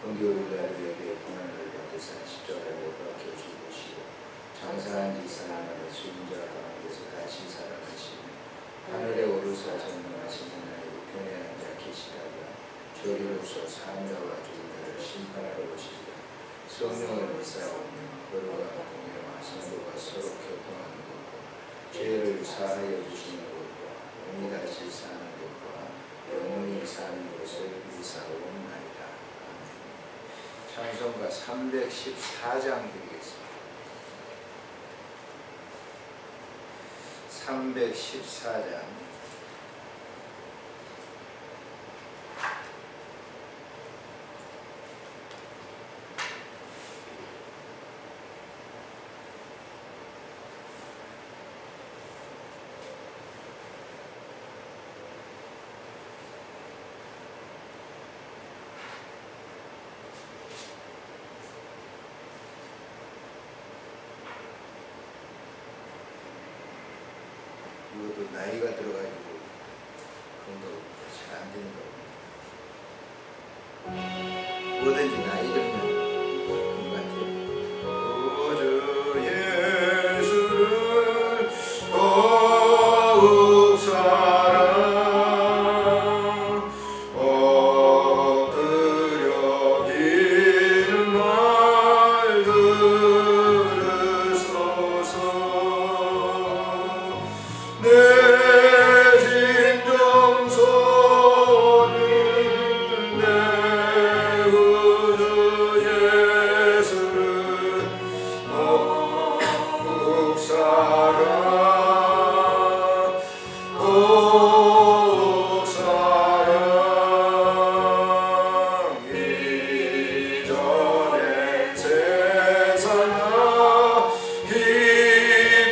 본교우리가 우리에게 고난을 받으사 십자가에 박혀 죽으시고 장사한 지 사람마다 죽은 자 가운데서 다시 살아나시며 하늘에 오르사 전능하신 하나님 우편에 앉아 계시다가 저리로서 사는 자와 죽은 자를 심판하러 오시리라. 성령을 믿사오며 거룩한 공회와 성도가 서로 교통하는 것과 죄를 사하여 주시는 것과 영이 다시 사는 것과 영원히 사는 것을 믿사옵나이다. 찬송가 314장 드리겠습니다. 314장. 이것도 나이가 들어가지고 그런 거 잘 안 되는 거. 뭐든지 나이 들면 그런 것 같아요. 오주 예수를 더욱 사랑 엎드려 기는 날 들으소서. 내 진정서는 내 구주 예수를 더욱 사랑 더욱 사랑 이전에 세상아 기뻤어도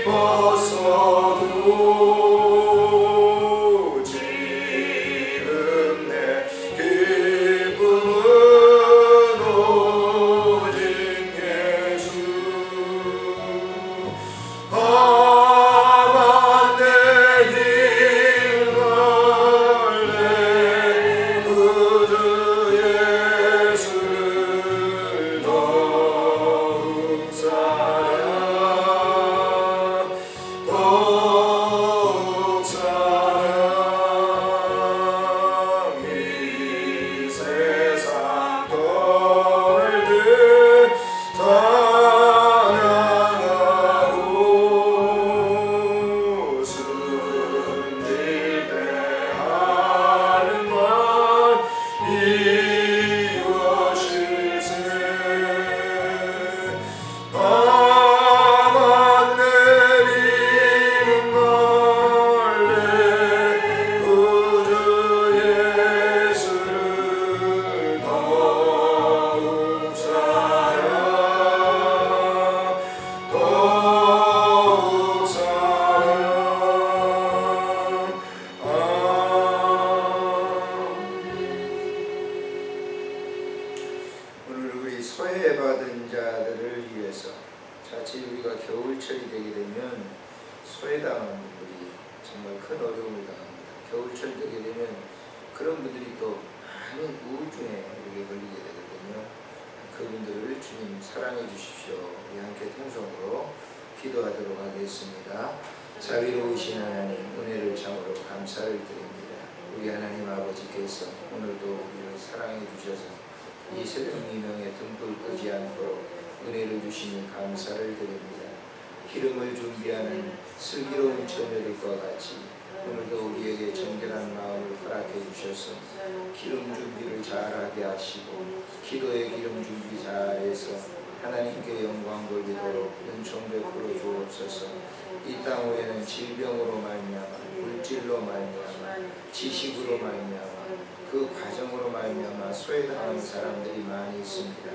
소외받은 자들을 위해서 자칫 우리가 겨울철이 되게 되면 소외당하는 분들이 정말 큰 어려움을 당합니다. 겨울철 되게 되면 그런 분들이 또 많은 우울증에 이렇게 걸리게 되거든요. 그분들을 주님 사랑해 주십시오. 우리 함께 통성으로 기도하도록 하겠습니다. 자비로우신 하나님, 은혜를 참으로 감사를 드립니다. 우리 하나님 아버지께서 오늘도 우리를 사랑해 주셔서 이 새벽 미명에 등불 끄지 않도록 은혜를 주시니 감사를 드립니다. 기름을 준비하는 슬기로운 처녀들과 같이 오늘도 우리에게 정결한 마음을 허락해 주셔서 기름 준비를 잘하게 하시고 기도의 기름 준비 잘해서 하나님께 영광 돌리도록 은총 베풀어 주옵소서. 이 땅 위에는 질병으로 말미암아 물질로 말미암아 지식으로 말미암아 그 과정으로 말미암아 소외당하는 사람들이 많이 있습니다.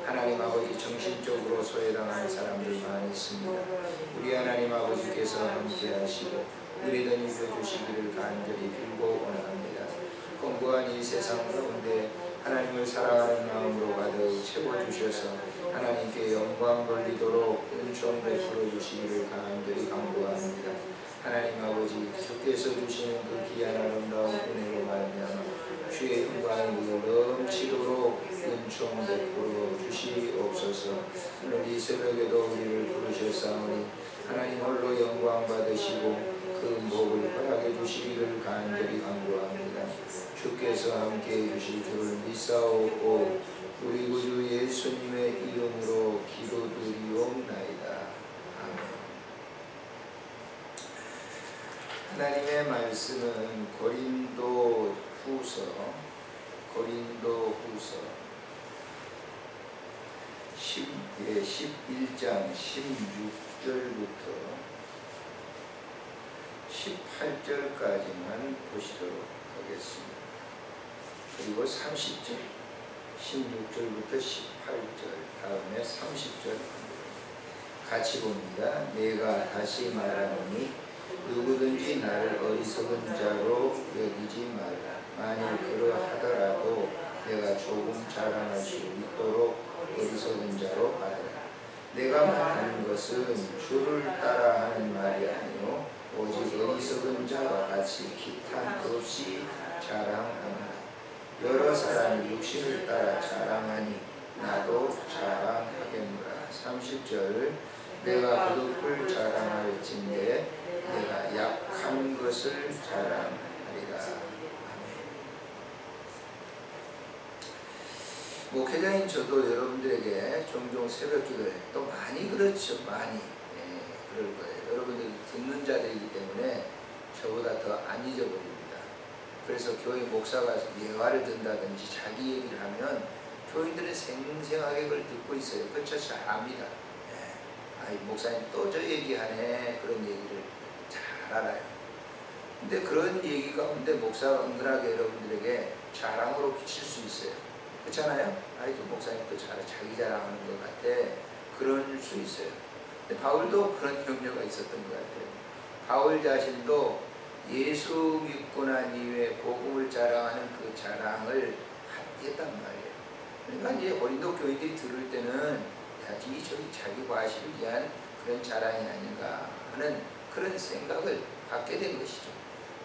하나님 아버지 정신적으로 소외당하는 사람들 많이 있습니다. 우리 하나님 아버지께서 함께 하시고 우리를 입혀주시기를 간절히 빌고 원합니다. 공고한 이 세상 가운데 하나님을 사랑하는 마음으로 가득 채워주셔서 하나님께 영광 돌리도록 은총 베풀어 주시기를 간절히 간구합니다. 하나님 아버지 주께서 주시는 그 귀한 아름다운 은혜로 말미암아 주의 영광이 넘치도록 은총 오늘 이 새벽에도 우리를 부르셨사오니 하나님 홀로 영광 받으시고 그 복을 허락해 주시기를 간절히 간구합니다. 주께서 함께해 주실 줄을 믿사오고 우리 구주 예수님의 이름으로 기도드리옵나이다. 아멘. 하나님의 말씀은 고린도 후서 11장 16절부터 18절까지만 보시도록 하겠습니다. 그리고 30절 16절부터 18절 다음에 30절 같이 봅니다. 내가 다시 말하노니 누구든지 나를 어리석은 자로 여기지 말라. 만일 그러하더라도 내가 조금 자랑할 수 있도록 어리석은 자로 받으라. 내가 말하는 것은 주를 따라하는 말이 아니요 오직 어리석은 자와 같이 기탄 없이 자랑하노라. 여러 사람이 육신을 따라 자랑하니 나도 자랑하겠노라. 30절 내가 거듭을 자랑할진대 내가 약한 것을 자랑하리라. 목회자인 저도 여러분들에게 종종 새벽 기도에 또 많이 그렇죠. 많이 그럴 거예요. 여러분들이 듣는 자들이기 때문에 저보다 더 안 잊어버립니다. 그래서 교회 목사가 예화를 든다든지 자기 얘기를 하면 교인들은 생생하게 그걸 듣고 있어요. 그쵸? 잘 압니다. 아이 목사님 또 저 얘기하네 그런 얘기를 잘 알아요. 근데 그런 얘기 가운데 목사가 은근하게 여러분들에게 자랑으로 비칠 수 있어요. 그렇잖아요? 아이 좀 목사님 또 자기 자랑하는 것 같아. 그럴 수 있어요. 근데 바울도 그런 염려가 있었던 것 같아요. 바울 자신도 예수 믿고 난 이후에 복음을 자랑하는 그 자랑을 했단 말이에요. 그러니까 이제 고린도 교인들이 들을 때는 야, 저기 자기 과실을 위한 그런 자랑이 아닌가 하는 그런 생각을 갖게 된 것이죠.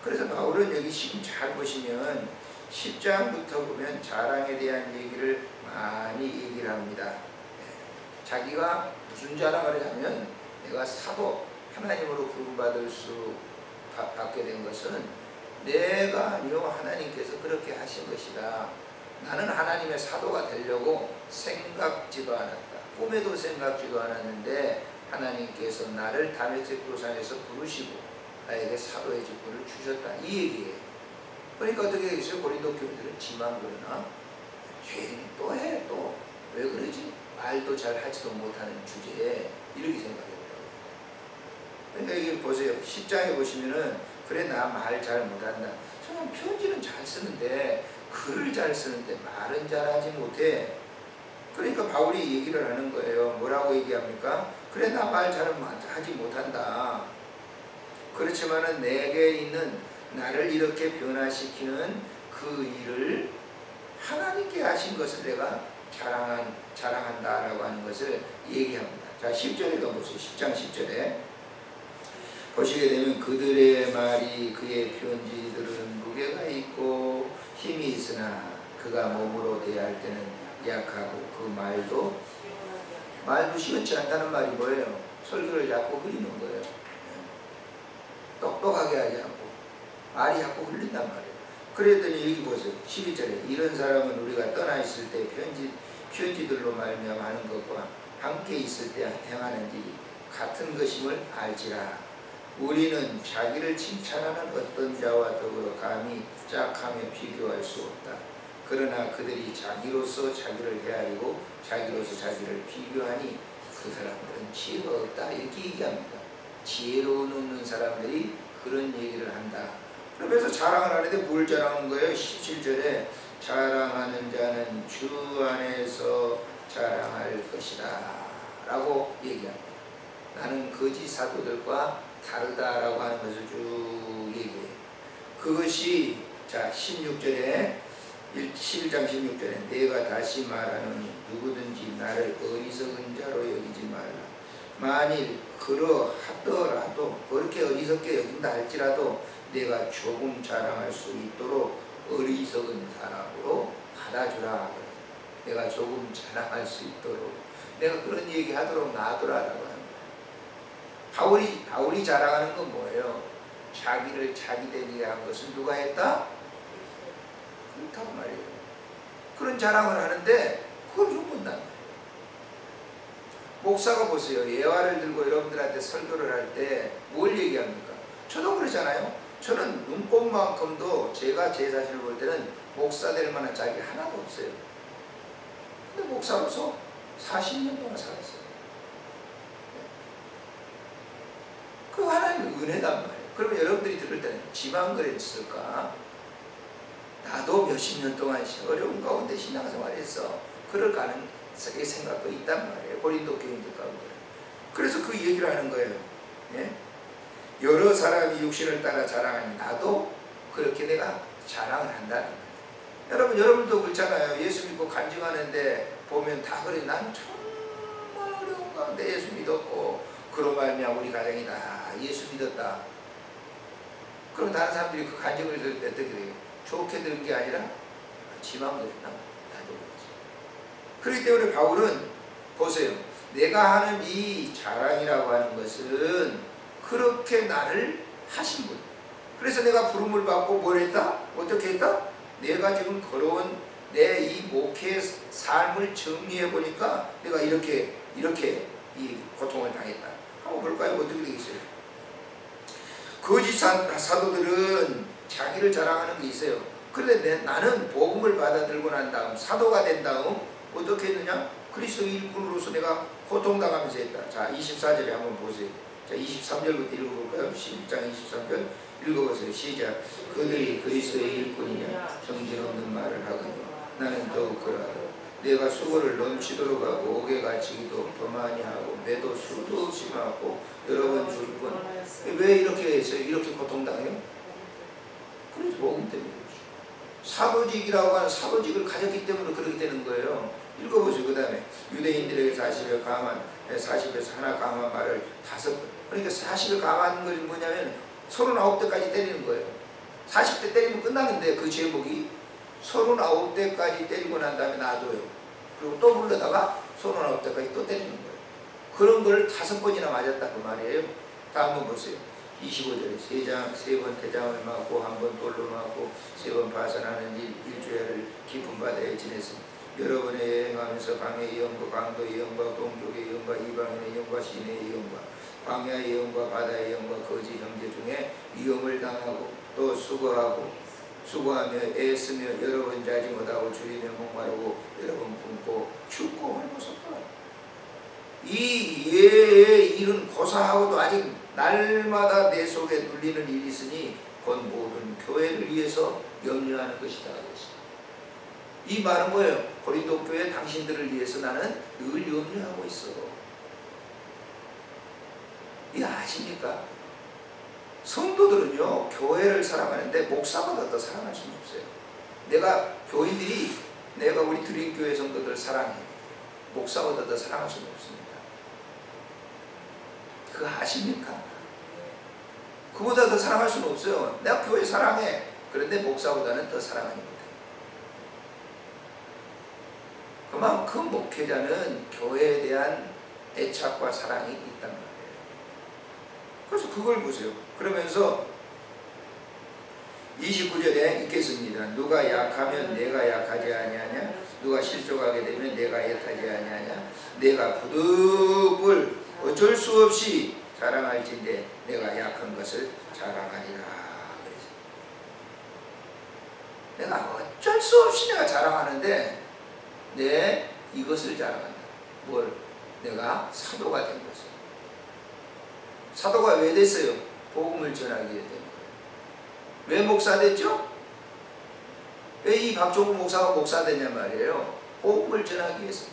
그래서 바울은 여기 지금 잘 보시면 10장부터 보면 자랑에 대한 얘기를 많이 얘기를 합니다. 자기가 무슨 자랑을 하냐면 내가 사도 하나님으로 부름받을 수 받게 된 것은 내가 아니요 하나님께서 그렇게 하신 것이다. 나는 하나님의 사도가 되려고 생각지도 않았다. 꿈에도 생각지도 않았는데 하나님께서 나를 다메섹 도상에서 부르시고 나에게 사도의 직분을 주셨다. 이 얘기예요. 그러니까 어떻게 되겠어요? 고린도 교인들은 지만 그러나 죄인 또 해 또 왜 그러지? 말도 잘 하지도 못하는 주제에 이렇게 생각했다고. 그러니까 이게 보세요. 10장에 보시면은 그래 나 말 잘 못한다. 저는 편지는 잘 쓰는데 글을 잘 쓰는데 말은 잘하지 못해. 그러니까 바울이 얘기를 하는 거예요. 뭐라고 얘기합니까? 그래 나 말 잘 하지 못한다. 그렇지만은 내게 있는 나를 이렇게 변화시키는 그 일을 하나님께 하신 것을 내가 자랑한다라고 하는 것을 얘기합니다. 자 10절에 가보세요. 10장 10절에 보시게 되면 그들의 말이 그의 편지들은 무게가 있고 힘이 있으나 그가 몸으로 대할 때는 약하고 그 말도 시원치 않다는 말이 뭐예요? 설교를 자꾸 흐리는 거예요. 똑똑하게 하지 않고 말이 자꾸 흘린단 말이에요. 그랬더니 여기 보세요. 12절에 이런 사람은 우리가 떠나 있을 때 편지들로 말미암아 하는 것과 함께 있을 때 행하는 일이 같은 것임을 알지라. 우리는 자기를 칭찬하는 어떤 자와 더불어 감히 짝하며 비교할 수 없다. 그러나 그들이 자기로서 자기를 헤아리고 자기로서 자기를 비교하니 그 사람들은 지혜가 없다. 이렇게 얘기합니다. 지혜로운 없는 사람들이 그런 얘기를 한다. 그러면서 자랑을 하는데 뭘 자랑하는 거예요? 17절에 자랑하는 자는 주 안에서 자랑할 것이다 라고 얘기합니다. 나는 거짓 사도들과 다르다라고 하는 것을 쭉 얘기해요. 그것이 자 11장 16절에 내가 다시 말하노니 누구든지 나를 어리석은 자로 여기지 말라. 만일 그러하더라도 그렇게 어리석게 여긴다 할지라도 내가 조금 자랑할 수 있도록 어리석은 사람으로 받아주라. 내가 조금 자랑할 수 있도록 내가 그런 얘기하도록 놔두라라고 하는 거예요. 바울이 자랑하는 건 뭐예요? 자기를 자기 되게 한 것은 누가 했다? 그렇다고 말이에요. 그런 자랑을 하는데 그걸 흉본단 말이에요. 목사가 보세요. 예화를 들고 여러분들한테 설교를 할 때 뭘 얘기합니까? 저도 그러잖아요. 저는 눈꼽만큼도 제가 제 자신을 볼 때는 목사 될 만한 자격이 하나도 없어요. 근데 목사로서 40년 동안 살았어요. 그 하나님의 은혜단 말이에요. 그러면 여러분들이 들을 때는 지만 그랬을까? 나도 몇십 년 동안 어려운 가운데 신앙생활했어. 그럴 가능성의 생각도 있단 말이에요. 고린도 교인들 가운데. 그래서 그 얘기를 하는 거예요. 예? 여러 사람이 육신을 따라 자랑하니 나도 그렇게 내가 자랑을 한다는 거예요. 여러분도 그렇잖아요. 예수 믿고 간증하는데 보면 다 그래. 나는 정말 어려운 가운데 예수 믿었고 그로 말미암아 우리 가정이 다 예수 믿었다. 그럼 다른 사람들이 그 간증을 들을 때 어떻게 돼요? 좋게 들은 게 아니라 지만 그랬나? 나도 그렇지. 그렇기 때문에 바울은 보세요. 내가 하는 이 자랑이라고 하는 것은 그렇게 나를 하신 분. 그래서 내가 부름을 받고 뭘 했다? 어떻게 했다? 내가 지금 걸어온 내 이 목회의 삶을 정리해 보니까 내가 이렇게 이 고통을 당했다. 한번 볼까요? 어떻게 되겠어요? 거짓 사도들은 자기를 자랑하는 게 있어요. 그런데 나는 복음을 받아들고 난 다음 사도가 된 다음 어떻게 했느냐? 그리스도 일꾼으로서 내가 고통당하면서 했다. 자, 24절에 한번 보세요. 자, 23절부터 읽어볼까요? 11장 23절 읽어보세요. 시작. 그들이 그리스도의 일꾼이냐 정신없는 말을 하거든. 나는 더욱 그러하다. 내가 수고를 넘치도록 하고 옥에 갇히기도 더 많이 하고 매도 수도 없이 맞고 여러 번 죽을 뿐. 왜 이렇게 했어요? 이렇게 고통당해요? 그래서 복음 때문에 그렇죠. 사도직이라고 하는 사도직을 가졌기 때문에 그렇게 되는 거예요. 읽어보세요. 그 다음에 유대인들에게 40에서 하나 감한 말을 5번. 그러니까 40을 감한 것이 뭐냐면 39대까지 때리는 거예요. 40대 때리면 끝나는데 그 제목이 39대까지 때리고 난 다음에 놔둬요. 그리고 또 불러다가 39대까지 또 때리는 거예요. 그런 걸 5번이나 맞았다 그 말이에요. 다음 한번 보세요. 25절에 세 번 태장을 맞고 한 번 돌로 맞고 3번 파산하는 일주일을 깊은 바다에 지냈습니다. 여러 번에 여행하면서 강의 예언과 강도 예언과 동족의 예언과 이방인의 예언과 신의 예언과 광야의 예언과 바다의 예언과 거짓 형제 중에 위험을 당하고 또 수고하며 애쓰며 여러 번 자지 못하고 주리며 목마르고 여러 번 굶고 춥고 헐벗었다. 이 예의 일은 고사하고도 아직 날마다 내 속에 눌리는 일이 있으니 곧 모든 교회를 위해서 염려하는 것이다. 이 말은 뭐예요? 고린도 교회 당신들을 위해서 나는 늘 염려하고 있어. 이거 아십니까? 성도들은요 교회를 사랑하는데 목사보다 더 사랑할 수는 없어요. 내가 우리 드림교회 성도들 사랑해. 목사보다 더 사랑할 수는 없습니다. 그거 아십니까? 그보다 더 사랑할 수는 없어요. 내가 교회 사랑해. 그런데 목사보다는 더 사랑합니다. 그만큼 목회자는 교회에 대한 애착과 사랑이 있단 말이에요. 그래서 그걸 보세요. 그러면서 29절에 읽겠습니다. 누가 약하면 내가 약하지 아니하냐? 누가 실족하게 되면 내가 애타지 아니하냐? 내가 부득불 어쩔 수 없이 자랑할진대 내가 약한 것을 자랑하리라. 그래서 내가 어쩔 수 없이 내가 자랑하는데 이것을 자랑한다. 뭘? 내가 사도가 된 것을. 사도가 왜 됐어요? 복음을 전하기 위해 된 거예요. 왜 목사 됐죠? 왜 이 박종우 목사가 목사 됐냐 말이에요. 복음을 전하기 위해서.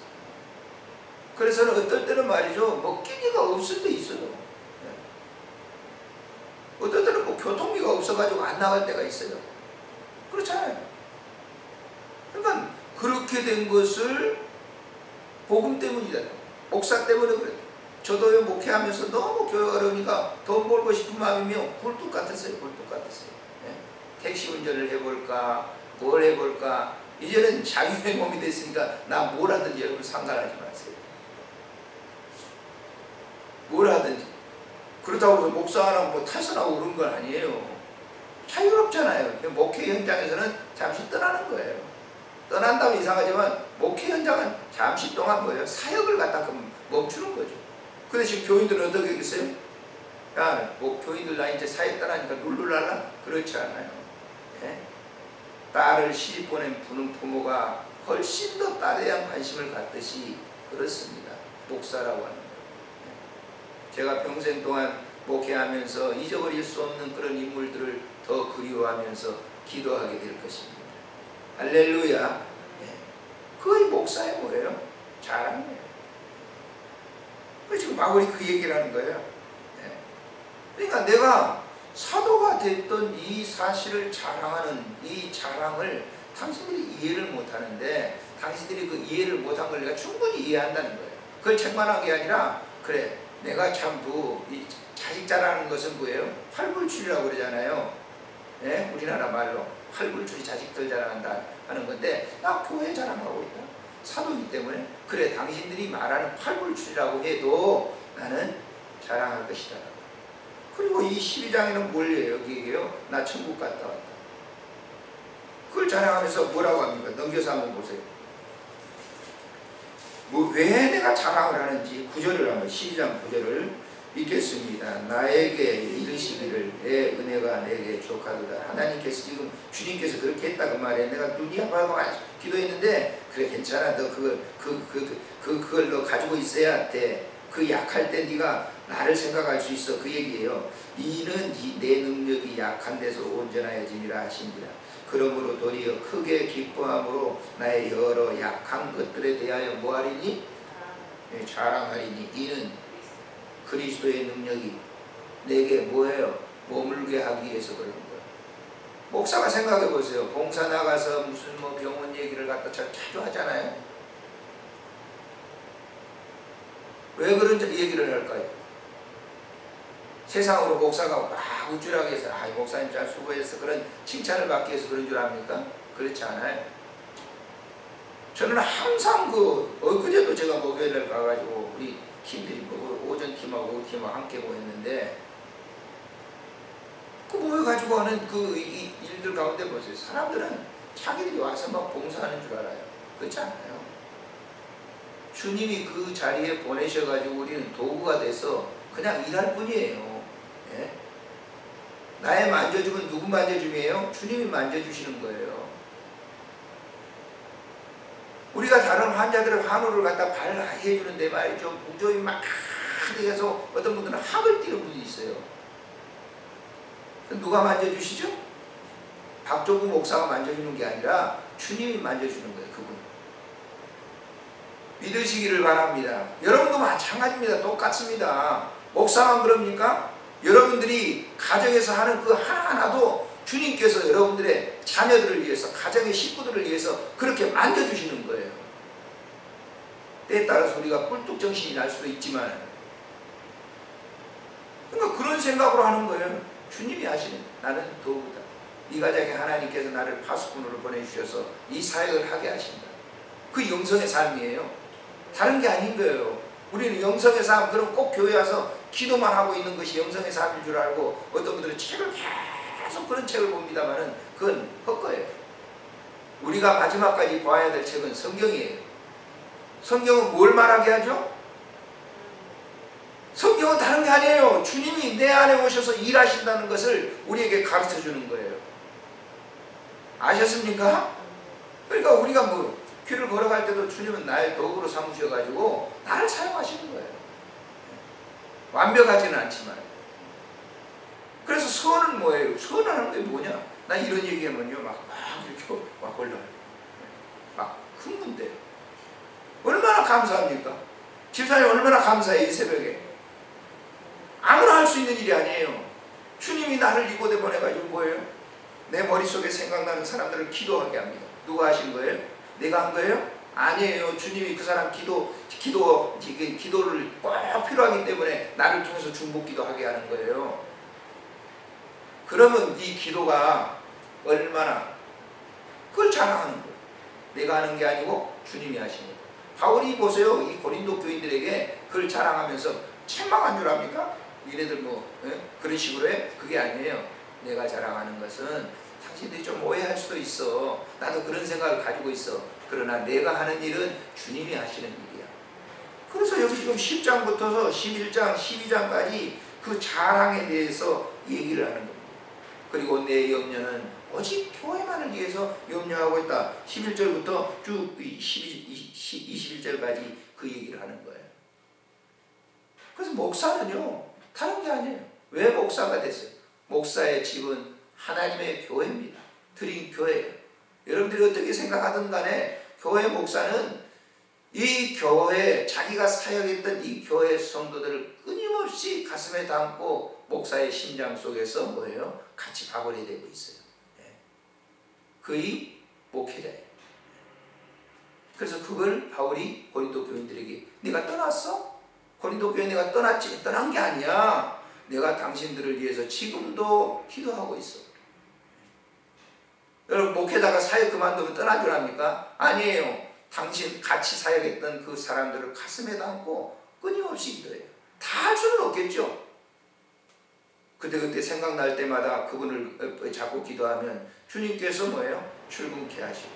그래서는 어떨 때는 말이죠. 먹기가 없을 때 있어요. 어떨 때는 교통비가 없어가지고 안 나갈 때가 있어요. 그렇잖아요. 그러니까 그렇게 된 것을 복음 때문이다. 목사 때문에 그래. 저도요 목회하면서 너무 교회가 어려우니까 돈 벌고 싶은 마음이면 굴뚝 같았어요. 굴뚝 같았어요. 택시 운전을 해볼까 뭘 해볼까 이제는 자유의 몸이 됐으니까 나 뭘 하든지 여러분 상관하지 마세요. 뭘 하든지. 그렇다고 해서 목사 하나 뭐 탈선하고 그런 건 아니에요. 자유롭잖아요. 목회 현장에서는 잠시 떠나는 거예요. 떠난다면 이상하지만 목회 현장은 잠시 동안 뭐예요? 사역을 갖다 멈추는 거죠. 근데 지금 교인들은 어떻게 하겠어요? 야, 뭐 교인들 나 이제 사역 떠나니까 룰루랄라? 그렇지 않아요. 예? 딸을 시집 보낸 부모가 훨씬 더 딸에 대한 관심을 갖듯이 그렇습니다. 목사라고 하는 거예요. 제가 평생 동안 목회하면서 잊어버릴 수 없는 그런 인물들을 더 그리워하면서 기도하게 될 것입니다. 할렐루야. 그의 목사의 뭐예요? 자랑이에요. 지금 바울이 그 얘기를 하는 거예요. 그러니까 내가 사도가 됐던 이 사실을 자랑하는 이 자랑을 당신들이 이해를 못하는데, 당신들이 그 이해를 못한 걸 내가 충분히 이해한다는 거예요. 그걸 책망한 게 아니라, 그래 내가 참부 이 자식 자랑하는 것은 뭐예요? 팔불출이라고 그러잖아요. 예? 우리나라 말로 팔불출이 자식들 자랑한다 하는 건데, 나 교회 자랑하고 있다. 사도이기 때문에 그래 당신들이 말하는 팔불출이라고 해도 나는 자랑할 것이다. 그리고 이 12장에는 뭘 해요? 여기에요. 나 천국 갔다 왔다. 그걸 자랑하면서 뭐라고 합니까? 넘겨서 한번 보세요. 왜 내가 자랑을 하는지 9절을 한번 12장 9절을 읽겠습니다. 나에게 이르시기를 내 은혜가 내게 족하도다. 하나님께서 지금 주님께서 그렇게 했다 그 말이에요. 내가 눈이 아파서 기도했는데 그래 괜찮아. 너 그걸 너 가지고 있어야 돼. 그 약할 때 네가 나를 생각할 수 있어. 그 얘기예요. 이는 내 능력이 약한 데서 온전하여짐이라 하신지라. 그러므로 도리어 크게 기뻐함으로 나의 여러 약한 것들에 대하여 뭐하리니? 자랑하리니. 이는 그리스도의 능력이 내게 뭐예요? 머물게 하기 위해서 그러는 거예요. 목사가 생각해 보세요. 봉사 나가서 무슨 뭐 병원 얘기를 갖다 자주 하잖아요. 왜 그런 얘기를 할까요? 세상으로 목사가 막 우쭐하게 해서 목사님 잘 수고해서 그런 칭찬을 받기 위해서 그런 줄 압니까? 그렇지 않아요. 저는 항상 엊그제도 제가 목요일날 가가지고 우리 팀들이 오전 팀하고 오후 팀하고 함께 모였는데, 그 모여가지고 하는 그 일들 가운데 보세요. 사람들은 자기들이 와서 막 봉사하는 줄 알아요. 그렇지 않아요. 주님이 그 자리에 보내셔가지고 우리는 도구가 돼서 그냥 일할 뿐이에요. 예? 나의 만져줌은 누구 만져줌이에요? 주님이 만져주시는 거예요. 우리가 다른 환자들의 환호를 갖다 발해주는데 말이죠. 무조건 막 해서 어떤 분들은 학을 띄는 분이 있어요. 누가 만져주시죠? 박종구 목사가 만져주는 게 아니라 주님이 만져주는 거예요. 그분. 믿으시기를 바랍니다. 여러분도 마찬가지입니다. 똑같습니다. 목사만 그럽니까? 여러분들이 가정에서 하는 그 하나하나도 주님께서 여러분들의 자녀들을 위해서, 가정의 식구들을 위해서 그렇게 만져주시는 거예요. 때에 따라서 우리가 꿀뚝정신이 날 수도 있지만, 그러니까 그런 생각으로 하는 거예요. 주님이 하시는, 나는 도구다. 이 가정에 하나님께서 나를 파수꾼으로 보내주셔서 이 사역을 하게 하신다. 그 영성의 삶이에요. 다른 게 아닌 거예요. 우리는 영성의 삶, 그럼 꼭 교회 와서 기도만 하고 있는 것이 영성의 삶인 줄 알고, 어떤 분들은 책을 계속 그런 책을 봅니다만은 그건 헛거예요. 우리가 마지막까지 봐야 될 책은 성경이에요. 성경은 뭘 말하게 하죠? 성경은 다른 게 아니에요. 주님이 내 안에 오셔서 일하신다는 것을 우리에게 가르쳐 주는 거예요. 아셨습니까? 그러니까 우리가 뭐 길을 걸어갈 때도 주님은 나의 도구로 삼으셔가지고 나를 사용하시는 거예요. 완벽하지는 않지만. 그래서 선은 뭐예요? 선하는 게 뭐냐? 나 이런 얘기하면요, 막 이렇게 막 올라요. 막 흥분돼요. 얼마나 감사합니까? 집사님 얼마나 감사해, 이 새벽에. 아무나 할 수 있는 일이 아니에요. 주님이 나를 이곳에 보내가지고 뭐예요? 내 머릿속에 생각나는 사람들을 기도하게 합니다. 누가 하신 거예요? 내가 한 거예요? 아니에요. 주님이 그 사람 기도를 꼭 필요하기 때문에 나를 통해서 중보기도 하게 하는 거예요. 그러면 이 기도가 얼마나, 그걸 자랑하는 거예요. 내가 하는 게 아니고 주님이 하시는 거예요. 바울이 보세요. 이 고린도 교인들에게 그걸 자랑하면서 책망한 줄 압니까? 이네들 그런 식으로 해? 그게 아니에요. 내가 자랑하는 것은 당신들이 좀 오해할 수도 있어. 나도 그런 생각을 가지고 있어. 그러나 내가 하는 일은 주님이 하시는 일이야. 그래서 여기 지금 10장부터 11장, 12장까지 그 자랑에 대해서 얘기를 하는 겁니다. 그리고 내 염려는 오직 교회만을 위해서 염려하고 있다. 11절부터 쭉 21절까지 그 얘기를 하는 거예요. 그래서 목사는요, 다른 게 아니에요. 왜 목사가 됐어요? 목사의 집은 하나님의 교회입니다. 드린 교회예요. 여러분들이 어떻게 생각하든 간에 교회 목사는 이 교회, 자기가 사역했던 이 교회 성도들을 끊임없이 가슴에 담고 목사의 심장 속에서 뭐예요? 같이 밥을 되고 있어요. 그의 목회자예요. 그래서 그걸 바울이 고린도 교인들에게, 네가 떠났어? 고린도 교회 내가 떠났지? 떠난 게 아니야. 내가 당신들을 위해서 지금도 기도하고 있어. 여러분, 목회자가 사역 그만두면 떠난 줄 압니까? 아니에요. 당신 같이 사역했던 그 사람들을 가슴에 담고 끊임없이 기도해요. 다 할 수는 없겠죠. 그때 생각날 때마다 그분을 자꾸 기도하면 주님께서 뭐예요? 출근케 하시고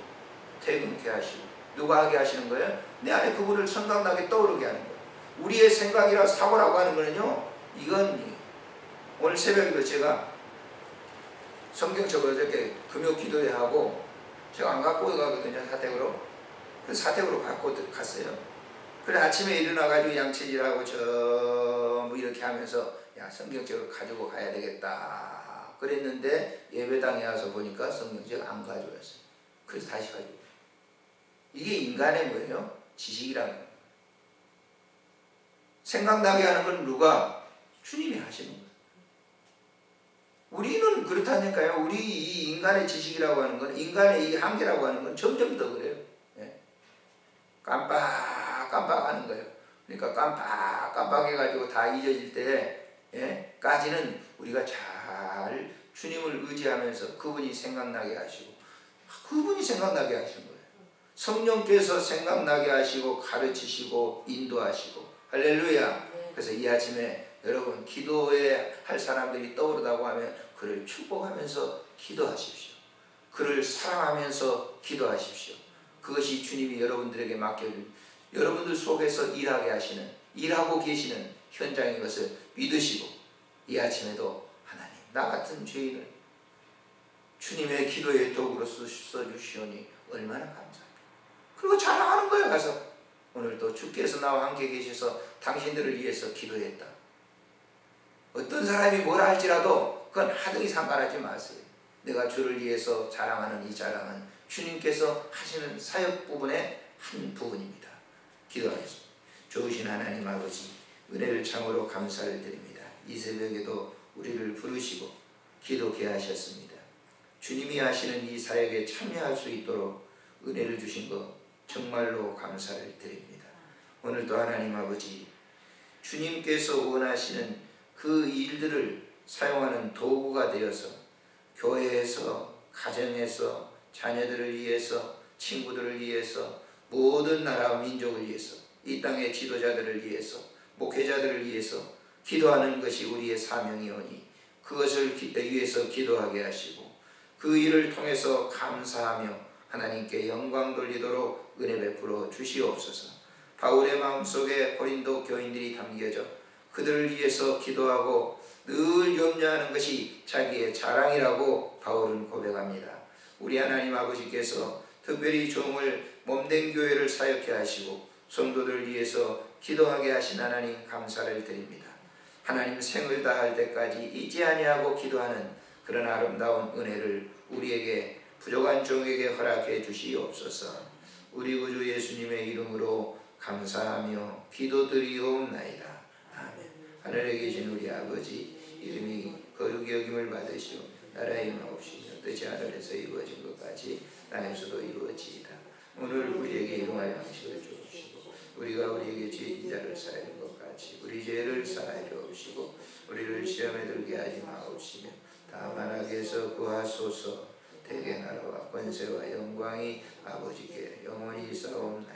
퇴근케 하시고 누가 하게 하시는 거예요? 내 안에 그분을 생각나게 떠오르게 하는 거예요. 우리의 생각이라 사고라고 하는 거는요, 이건 오늘 새벽에도 제가 성경책을 어저께 금요 기도회 하고 제가 안 갖고 가거든요. 사택으로. 그 사택으로 갖고 갔어요. 그래 아침에 일어나가지고 양치질하고 뭐 이렇게 하면서 야, 성경책을 가지고 가야 되겠다 그랬는데 예배당에 와서 보니까 성경책 안 가져왔어요. 그래서 다시 가지고. 이게 인간의 뭐예요? 지식이라는 거예요. 생각나게 하는 건 누가? 주님이 하시는 거예요. 우리는 그렇다니까요. 우리 이 인간의 지식이라고 하는 건, 인간의 이 한계라고 하는 건 점점 더 그래요. 깜빡 하는 거예요. 그러니까 깜빡 해가지고 다 잊어질 때까지는 우리가 잘 주님을 의지하면서 그분이 생각나게 하시고, 그분이 생각나게 하신 거예요. 성령께서 생각나게 하시고 가르치시고 인도하시고. 할렐루야. 그래서 이 아침에 여러분 기도에 할 사람들이 떠오르다고 하면 그를 축복하면서 기도하십시오. 그를 사랑하면서 기도하십시오. 그것이 주님이 여러분들에게 맡겨준, 여러분들 속에서 일하고 계시는 현장인 것을 믿으시고, 이 아침에도 하나님, 나 같은 죄인을 주님의 기도의 도구로 써주시오니 얼마나 감사합니다. 그리고 자랑하는 거예요. 가서 오늘도 주께서 나와 함께 계셔서 당신들을 위해서 기도했다. 어떤 사람이 뭐라 할지라도 그건 하등이 상관하지 마세요. 내가 주를 위해서 자랑하는 이 자랑은 주님께서 하시는 사역 부분의 한 부분입니다. 기도하겠습니다. 좋으신 하나님 아버지, 은혜를 참으로 감사를 드립니다. 이 새벽에도 우리를 부르시고 기도케 하셨습니다. 주님이 하시는 이 사역에 참여할 수 있도록 은혜를 주신 것 정말로 감사를 드립니다. 오늘도 하나님 아버지, 주님께서 원하시는 그 일들을 사용하는 도구가 되어서 교회에서, 가정에서, 자녀들을 위해서, 친구들을 위해서, 모든 나라와 민족을 위해서, 이 땅의 지도자들을 위해서, 목회자들을 위해서 기도하는 것이 우리의 사명이오니 그것을 위해서 기도하게 하시고, 그 일을 통해서 감사하며 하나님께 영광 돌리도록 은혜 베풀어 주시옵소서. 바울의 마음속에 고린도 교인들이 담겨져 그들을 위해서 기도하고 늘 염려하는 것이 자기의 자랑이라고 바울은 고백합니다. 우리 하나님 아버지께서 특별히 종을 몸된 교회를 사역해 하시고 성도들을 위해서 기도하게 하신 하나님 감사를 드립니다. 하나님 생을 다할 때까지 잊지 아니하고 기도하는 그런 아름다운 은혜를 우리에게 부족한 종에게 허락해 주시옵소서. 우리 구주 예수님의 이름으로 감사하며 기도드리옵나이다. 아멘. 하늘에 계신 우리 아버지, 이름이 거룩히 여김을 받으시오. 나라의 마옵시며 뜻이 하늘에서 이루어진 것 같이 땅에서도 이루어지이다. 오늘 우리에게 일용할 양식을 주옵시고, 우리가 우리에게 죄진 자를 사하는 것 같이 우리 죄를 사하여 주옵시고, 우리를 시험에 들게 하지 마옵시며 다만 악에서 구하소서. 대개 나라와 권세와 영광이 아버지께 영원히 있사옵나이다.